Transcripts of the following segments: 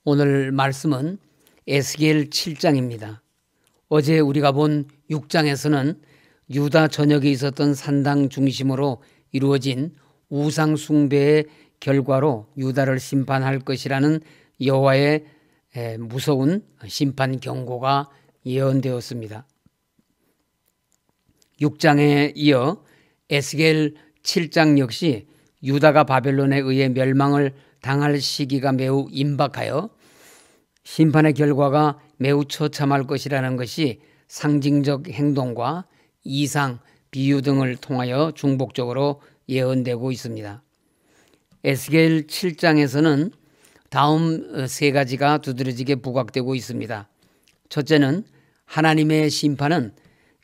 오늘 말씀은 에스겔 7장입니다. 어제 우리가 본 6장에서는 유다 전역에 있었던 산당 중심으로 이루어진 우상 숭배의 결과로 유다를 심판할 것이라는 여호와의 무서운 심판 경고가 예언되었습니다. 6장에 이어 에스겔 7장 역시 유다가 바벨론에 의해 멸망을 당할 시기가 매우 임박하여 심판의 결과가 매우 처참할 것이라는 것이 상징적 행동과 이상, 비유 등을 통하여 중복적으로 예언되고 있습니다. 에스겔 7장에서는 다음 세 가지가 두드러지게 부각되고 있습니다. 첫째는 하나님의 심판은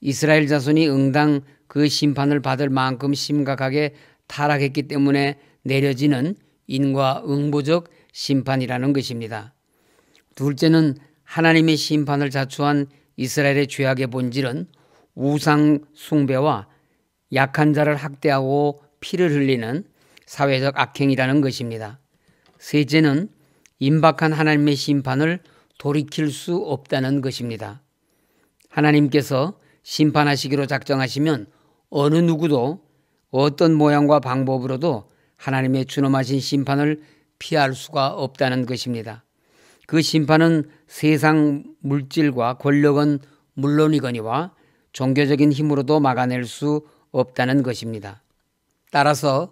이스라엘 자손이 응당 그 심판을 받을 만큼 심각하게 타락했기 때문에 내려지는 인과응보적 심판이라는 것입니다. 둘째는 하나님의 심판을 자초한 이스라엘의 죄악의 본질은 우상 숭배와 약한 자를 학대하고 피를 흘리는 사회적 악행이라는 것입니다. 셋째는 임박한 하나님의 심판을 돌이킬 수 없다는 것입니다. 하나님께서 심판하시기로 작정하시면 어느 누구도 어떤 모양과 방법으로도 하나님의 준엄하신 심판을 피할 수가 없다는 것입니다. 그 심판은 세상 물질과 권력은 물론이거니와 종교적인 힘으로도 막아낼 수 없다는 것입니다. 따라서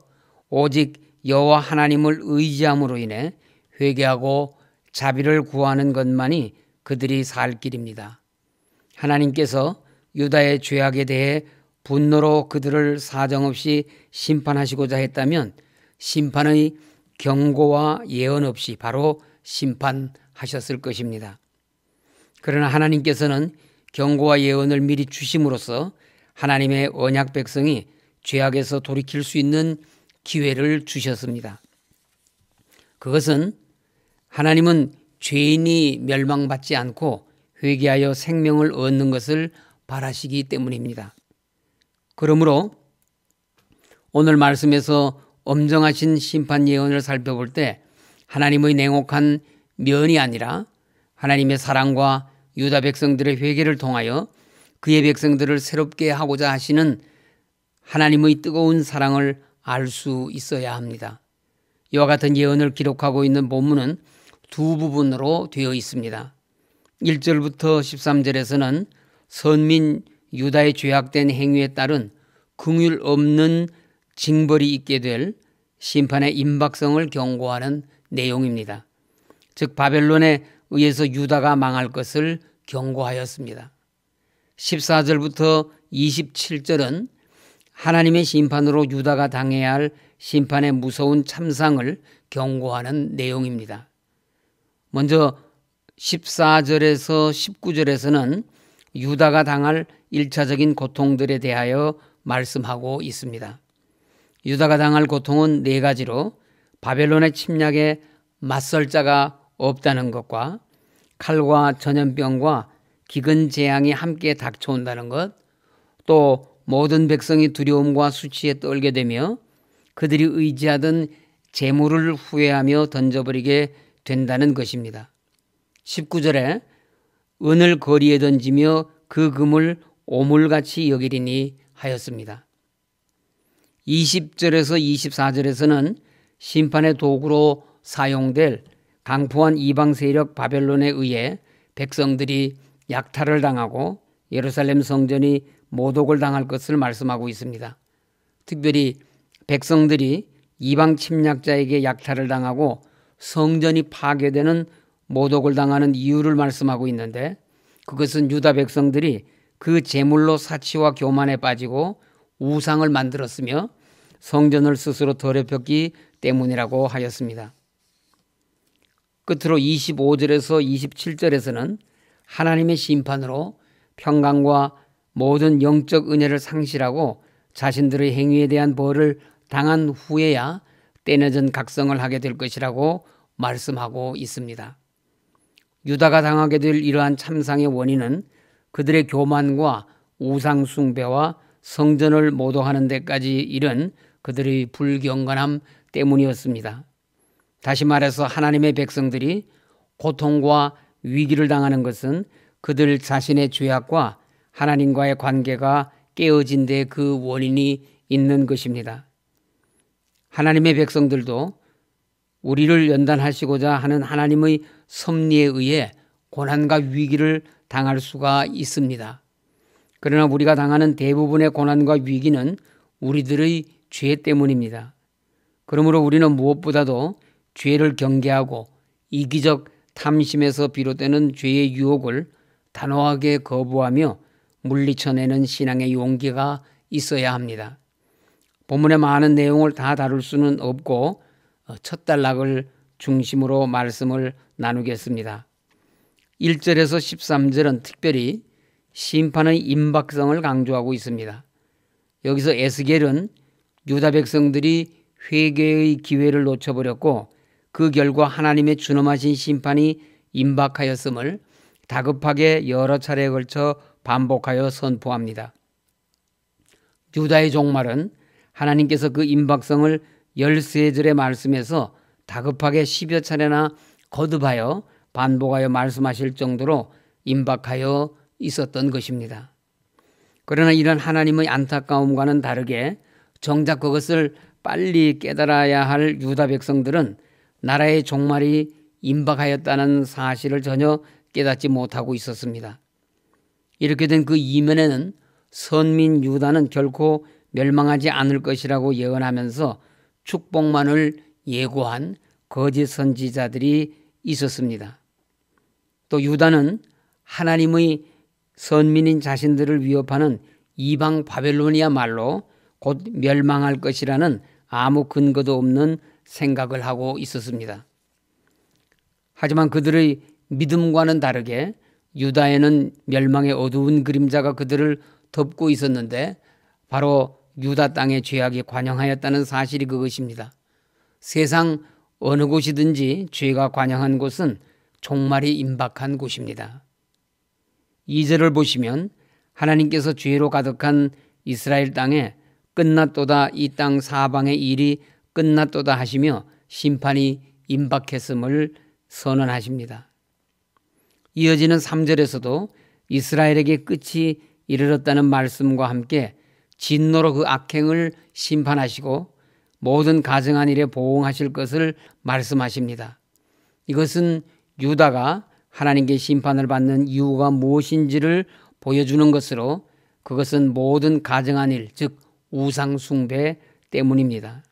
오직 여호와 하나님을 의지함으로 인해 회개하고 자비를 구하는 것만이 그들이 살 길입니다. 하나님께서 유다의 죄악에 대해 분노로 그들을 사정없이 심판하시고자 했다면 심판의 경고와 예언 없이 바로 심판하셨을 것입니다. 그러나 하나님께서는 경고와 예언을 미리 주심으로써 하나님의 언약 백성이 죄악에서 돌이킬 수 있는 기회를 주셨습니다. 그것은 하나님은 죄인이 멸망받지 않고 회개하여 생명을 얻는 것을 바라시기 때문입니다. 그러므로 오늘 말씀에서 엄정하신 심판 예언을 살펴볼 때 하나님의 냉혹한 면이 아니라 하나님의 사랑과 유다 백성들의 회개를 통하여 그의 백성들을 새롭게 하고자 하시는 하나님의 뜨거운 사랑을 알 수 있어야 합니다. 이와 같은 예언을 기록하고 있는 본문은 두 부분으로 되어 있습니다. 1절부터 13절에서는 선민 유다의 죄악된 행위에 따른 긍휼 없는 징벌이 있게 될 심판의 임박성을 경고하는 내용입니다. 즉 바벨론에 의해서 유다가 망할 것을 경고하였습니다. 14절부터 27절은 하나님의 심판으로 유다가 당해야 할 심판의 무서운 참상을 경고하는 내용입니다. 먼저 14절에서 19절에서는 유다가 당할 1차적인 고통들에 대하여 말씀하고 있습니다. 유다가 당할 고통은 네 가지로 바벨론의 침략에 맞설 자가 없다는 것과 칼과 전염병과 기근 재앙이 함께 닥쳐온다는 것, 또 모든 백성이 두려움과 수치에 떨게 되며 그들이 의지하던 재물을 후회하며 던져버리게 된다는 것입니다. 19절에 은을 거리에 던지며 그 금을 오물같이 여기리니 하였습니다. 20절에서 24절에서는 심판의 도구로 사용될 강포한 이방 세력 바벨론에 의해 백성들이 약탈을 당하고 예루살렘 성전이 모독을 당할 것을 말씀하고 있습니다. 특별히 백성들이 이방 침략자에게 약탈을 당하고 성전이 파괴되는 모독을 당하는 이유를 말씀하고 있는데 그것은 유다 백성들이 그 제물로 사치와 교만에 빠지고 우상을 만들었으며 성전을 스스로 더럽혔기 때문이라고 하였습니다. 끝으로 25절에서 27절에서는 하나님의 심판으로 평강과 모든 영적 은혜를 상실하고 자신들의 행위에 대한 벌을 당한 후에야 때늦은 각성을 하게 될 것이라고 말씀하고 있습니다. 유다가 당하게 될 이러한 참상의 원인은 그들의 교만과 우상 숭배와 성전을 모독하는 데까지 이른 그들의 불경건함 때문이었습니다. 다시 말해서 하나님의 백성들이 고통과 위기를 당하는 것은 그들 자신의 죄악과 하나님과의 관계가 깨어진 데 그 원인이 있는 것입니다. 하나님의 백성들도 우리를 연단하시고자 하는 하나님의 섭리에 의해 고난과 위기를 당할 수가 있습니다. 그러나 우리가 당하는 대부분의 고난과 위기는 우리들의 죄 때문입니다. 그러므로 우리는 무엇보다도 죄를 경계하고 이기적 탐심에서 비롯되는 죄의 유혹을 단호하게 거부하며 물리쳐내는 신앙의 용기가 있어야 합니다. 본문의 많은 내용을 다 다룰 수는 없고 첫 단락을 중심으로 말씀을 나누겠습니다. 1절에서 13절은 특별히 심판의 임박성을 강조하고 있습니다. 여기서 에스겔은 유다 백성들이 회개의 기회를 놓쳐버렸고 그 결과 하나님의 준엄하신 심판이 임박하였음을 다급하게 여러 차례에 걸쳐 반복하여 선포합니다. 유다의 종말은 하나님께서 그 임박성을 13절의 말씀에서 다급하게 10여 차례나 거듭하여 반복하여 말씀하실 정도로 임박하여 있었던 것입니다. 그러나 이런 하나님의 안타까움과는 다르게 정작 그것을 빨리 깨달아야 할 유다 백성들은 나라의 종말이 임박하였다는 사실을 전혀 깨닫지 못하고 있었습니다. 이렇게 된 그 이면에는 선민 유다는 결코 멸망하지 않을 것이라고 예언하면서 축복만을 예고한 거짓 선지자들이 있었습니다. 또 유다는 하나님의 선민인 자신들을 위협하는 이방 바벨론이야말로 곧 멸망할 것이라는 아무 근거도 없는 생각을 하고 있었습니다. 하지만 그들의 믿음과는 다르게 유다에는 멸망의 어두운 그림자가 그들을 덮고 있었는데 바로 유다 땅의 죄악이 관영하였다는 사실이 그것입니다. 세상 어느 곳이든지 죄가 관영한 곳은 종말이 임박한 곳입니다. 2절을 보시면 하나님께서 죄로 가득한 이스라엘 땅에 끝났도다, 이 땅 사방의 일이 끝났도다 하시며 심판이 임박했음을 선언하십니다. 이어지는 3절에서도 이스라엘에게 끝이 이르렀다는 말씀과 함께 진노로 그 악행을 심판하시고 모든 가증한 일에 보응하실 것을 말씀하십니다. 이것은 유다가 하나님께 심판을 받는 이유가 무엇인지를 보여주는 것으로 그것은 모든 가증한 일, 즉 우상 숭배 때문입니다.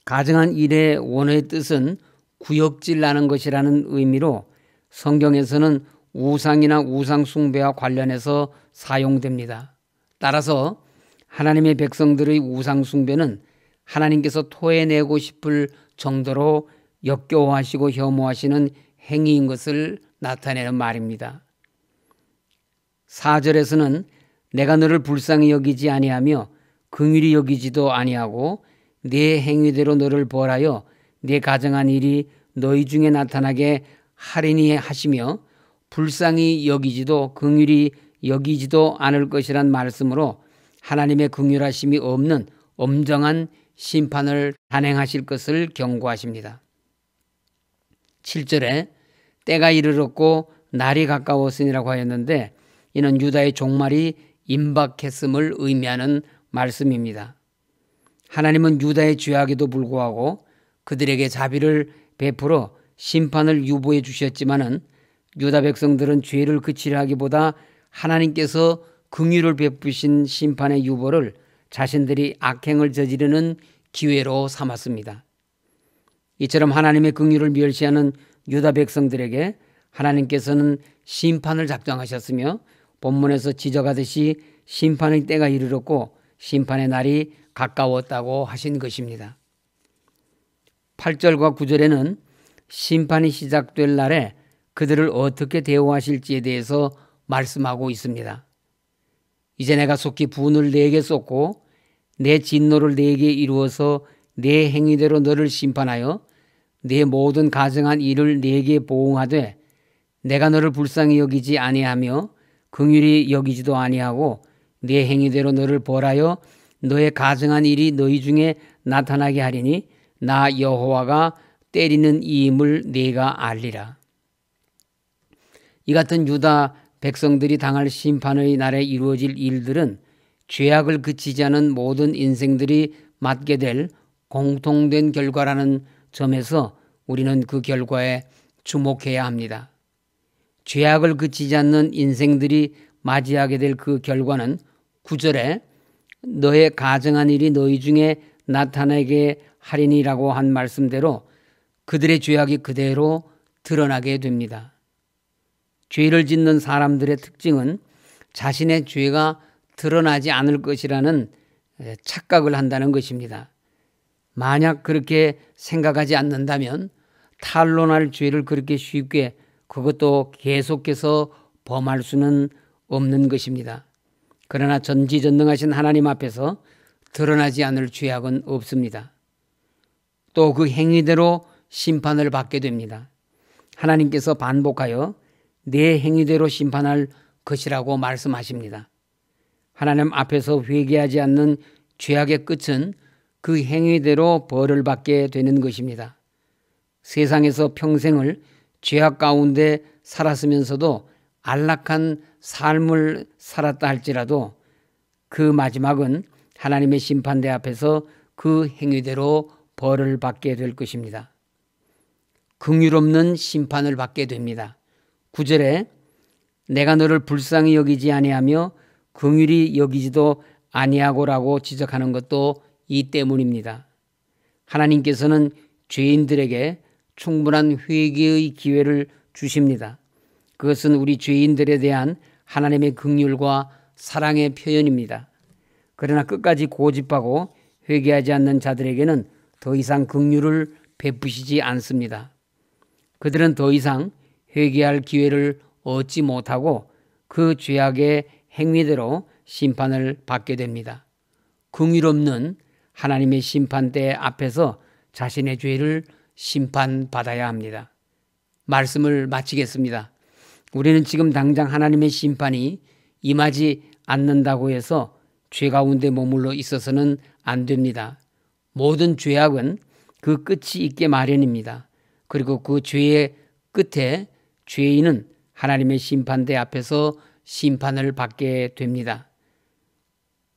가증한 일의 원어의 뜻은 구역질 나는 것이라는 의미로 성경에서는 우상이나 우상 숭배와 관련해서 사용됩니다. 따라서 하나님의 백성들의 우상 숭배는 하나님께서 토해내고 싶을 정도로 역겨워하시고 혐오하시는 행위인 것을 나타내는 말입니다. 4절에서는 내가 너를 불쌍히 여기지 아니하며 긍휼히 여기지도 아니하고 네 행위대로 너를 벌하여 네 가정한 일이 너희 중에 나타나게 하리니 하시며 불쌍히 여기지도 긍휼히 여기지도 않을 것이란 말씀으로 하나님의 긍휼하심이 없는 엄정한 심판을 단행하실 것을 경고하십니다. 7절에 때가 이르렀고 날이 가까웠으니라고 하였는데 이는 유다의 종말이 임박했음을 의미하는 말씀입니다. 하나님은 유다의 죄악에도 불구하고 그들에게 자비를 베풀어 심판을 유보해 주셨지만은 유다 백성들은 죄를 그치려 하기보다 하나님께서 긍휼을 베푸신 심판의 유보를 자신들이 악행을 저지르는 기회로 삼았습니다. 이처럼 하나님의 긍휼을 멸시하는 유다 백성들에게 하나님께서는 심판을 작정하셨으며 본문에서 지적하듯이 심판의 때가 이르렀고 심판의 날이 가까웠다고 하신 것입니다. 8절과 9절에는 심판이 시작될 날에 그들을 어떻게 대우하실지에 대해서 말씀하고 있습니다. 이제 내가 속히 분을 네게 쏟고 내 진노를 네게 이루어서 내 행위대로 너를 심판하여 내 모든 가증한 일을 네게 보응하되 내가 너를 불쌍히 여기지 아니하며 긍휼히 여기지도 아니하고 내 행위대로 너를 벌하여 너의 가증한 일이 너희 중에 나타나게 하리니 나 여호와가 때리는 이임을 네가 알리라. 이 같은 유다 백성들이 당할 심판의 날에 이루어질 일들은 죄악을 그치지 않은 모든 인생들이 맞게 될 공통된 결과라는 점에서 우리는 그 결과에 주목해야 합니다. 죄악을 그치지 않는 인생들이 맞이하게 될 그 결과는 9절에 너의 가정한 일이 너희 중에 나타나게 하리니라고 한 말씀대로 그들의 죄악이 그대로 드러나게 됩니다. 죄를 짓는 사람들의 특징은 자신의 죄가 드러나지 않을 것이라는 착각을 한다는 것입니다. 만약 그렇게 생각하지 않는다면 탄로날 죄를 그렇게 쉽게 그것도 계속해서 범할 수는 없는 것입니다. 그러나 전지전능하신 하나님 앞에서 드러나지 않을 죄악은 없습니다. 또 그 행위대로 심판을 받게 됩니다. 하나님께서 반복하여 내 행위대로 심판할 것이라고 말씀하십니다. 하나님 앞에서 회개하지 않는 죄악의 끝은 그 행위대로 벌을 받게 되는 것입니다. 세상에서 평생을 죄악 가운데 살았으면서도 안락한 삶을 살았다 할지라도 그 마지막은 하나님의 심판대 앞에서 그 행위대로 벌을 받게 될 것입니다. 긍휼없는 심판을 받게 됩니다. 9절에 내가 너를 불쌍히 여기지 아니하며 긍휼히 여기지도 아니하고라고 지적하는 것도 이 때문입니다. 하나님께서는 죄인들에게 충분한 회개의 기회를 주십니다. 그것은 우리 죄인들에 대한 하나님의 긍휼과 사랑의 표현입니다. 그러나 끝까지 고집하고 회개하지 않는 자들에게는 더 이상 긍휼을 베푸시지 않습니다. 그들은 더 이상 회개할 기회를 얻지 못하고 그 죄악의 행위대로 심판을 받게 됩니다. 긍휼없는 하나님의 심판대 앞에서 자신의 죄를 심판받아야 합니다. 말씀을 마치겠습니다. 우리는 지금 당장 하나님의 심판이 임하지 않는다고 해서 죄 가운데 머물러 있어서는 안 됩니다. 모든 죄악은 그 끝이 있게 마련입니다. 그리고 그 죄의 끝에 죄인은 하나님의 심판대 앞에서 심판을 받게 됩니다.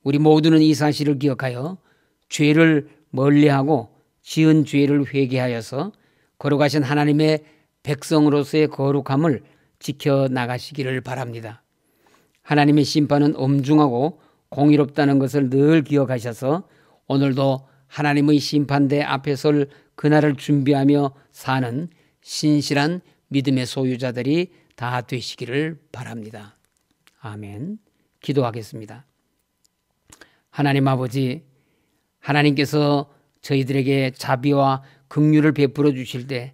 우리 모두는 이 사실을 기억하여 죄를 멀리하고 지은 죄를 회개하여서 걸어가신 하나님의 백성으로서의 거룩함을 지켜나가시기를 바랍니다. 하나님의 심판은 엄중하고 공의롭다는 것을 늘 기억하셔서 오늘도 하나님의 심판대 앞에 설 그날을 준비하며 사는 신실한 믿음의 소유자들이 다 되시기를 바랍니다. 아멘. 기도하겠습니다. 하나님 아버지, 하나님께서 저희들에게 자비와 긍휼을 베풀어 주실 때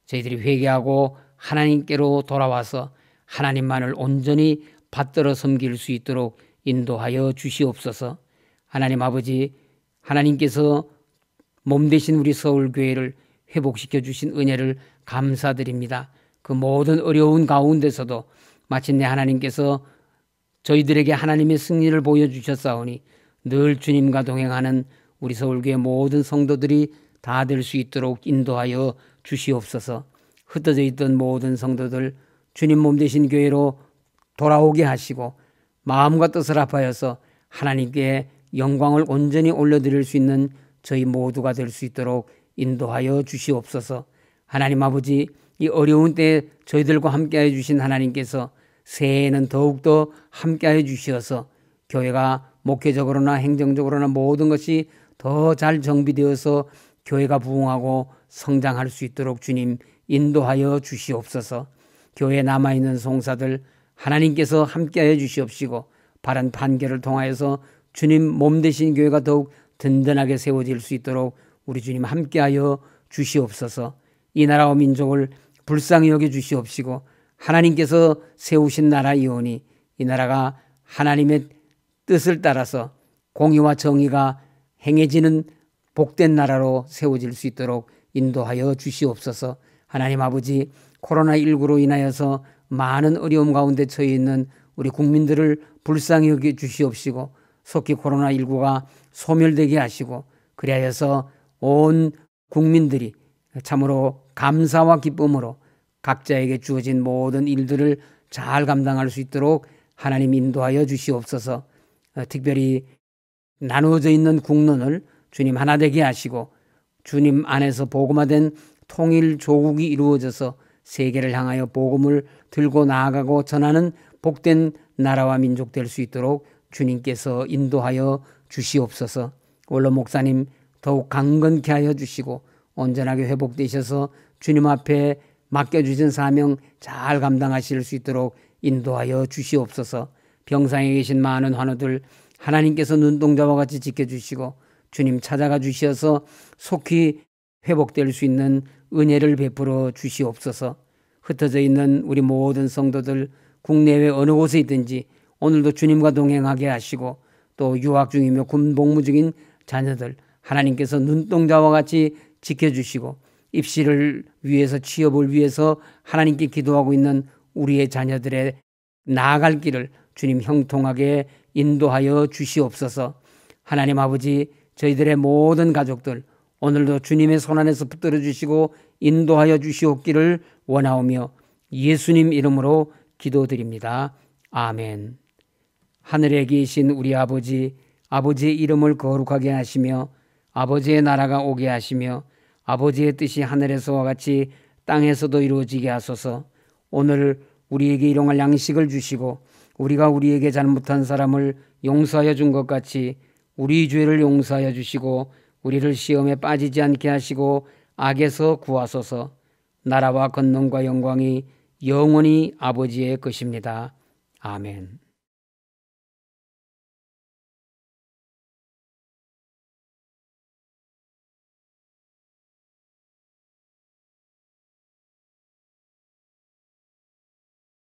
저희들이 회개하고 하나님께로 돌아와서 하나님만을 온전히 받들어 섬길 수 있도록 인도하여 주시옵소서. 하나님 아버지, 하나님께서 몸 되신 우리 서울교회를 회복시켜 주신 은혜를 감사드립니다. 그 모든 어려운 가운데서도 마침내 하나님께서 저희들에게 하나님의 승리를 보여주셨사오니 늘 주님과 동행하는 우리 서울교회 모든 성도들이 다 될 수 있도록 인도하여 주시옵소서. 흩어져 있던 모든 성도들 주님 몸 되신 교회로 돌아오게 하시고 마음과 뜻을 합하여서 하나님께 영광을 온전히 올려드릴 수 있는 저희 모두가 될 수 있도록 인도하여 주시옵소서. 하나님 아버지, 이 어려운 때에 저희들과 함께해 주신 하나님께서 새해에는 더욱더 함께해 주시어서 교회가 목회적으로나 행정적으로나 모든 것이 더 잘 정비되어서 교회가 부흥하고 성장할 수 있도록 주님 인도하여 주시옵소서. 교회에 남아있는 송사들 하나님께서 함께해 주시옵시고 바른 판결을 통하여서 주님 몸 되신 교회가 더욱 든든하게 세워질 수 있도록 우리 주님 함께하여 주시옵소서. 이 나라와 민족을 불쌍히 여겨 주시옵시고 하나님께서 세우신 나라이오니 이 나라가 하나님의 뜻을 따라서 공의와 정의가 행해지는 복된 나라로 세워질 수 있도록 인도하여 주시옵소서. 하나님 아버지, 코로나19로 인하여서 많은 어려움 가운데 처해 있는 우리 국민들을 불쌍히 여겨 주시옵시고 속히 코로나19가 소멸되게 하시고 그리하여서 온 국민들이 참으로 감사와 기쁨으로 각자에게 주어진 모든 일들을 잘 감당할 수 있도록 하나님 인도하여 주시옵소서. 특별히 나누어져 있는 국론을 주님 하나 되게 하시고 주님 안에서 복음화된 통일 조국이 이루어져서 세계를 향하여 복음을 들고 나아가고 전하는 복된 나라와 민족 될 수 있도록 주님께서 인도하여 주시옵소서. 원로 목사님 더욱 강건케 하여 주시고 온전하게 회복되셔서 주님 앞에 맡겨주신 사명 잘 감당하실 수 있도록 인도하여 주시옵소서. 병상에 계신 많은 환우들 하나님께서 눈동자와 같이 지켜주시고 주님 찾아가 주셔서 속히 회복될 수 있는 은혜를 베풀어 주시옵소서. 흩어져 있는 우리 모든 성도들 국내외 어느 곳에 있든지 오늘도 주님과 동행하게 하시고 또 유학 중이며 군 복무 중인 자녀들 하나님께서 눈동자와 같이 지켜주시고 입시를 위해서 취업을 위해서 하나님께 기도하고 있는 우리의 자녀들의 나아갈 길을 주님 형통하게 인도하여 주시옵소서. 하나님 아버지 저희들의 모든 가족들 오늘도 주님의 손안에서 붙들어 주시고 인도하여 주시옵기를 원하오며 예수님 이름으로 기도드립니다. 아멘. 하늘에 계신 우리 아버지, 아버지의 이름을 거룩하게 하시며 아버지의 나라가 오게 하시며 아버지의 뜻이 하늘에서와 같이 땅에서도 이루어지게 하소서. 오늘 우리에게 일용할 양식을 주시고 우리가 우리에게 잘못한 사람을 용서하여 준 것 같이 우리 죄를 용서하여 주시고 우리를 시험에 빠지지 않게 하시고 악에서 구하소서. 나라와 권능과 영광이 영원히 아버지의 것입니다. 아멘.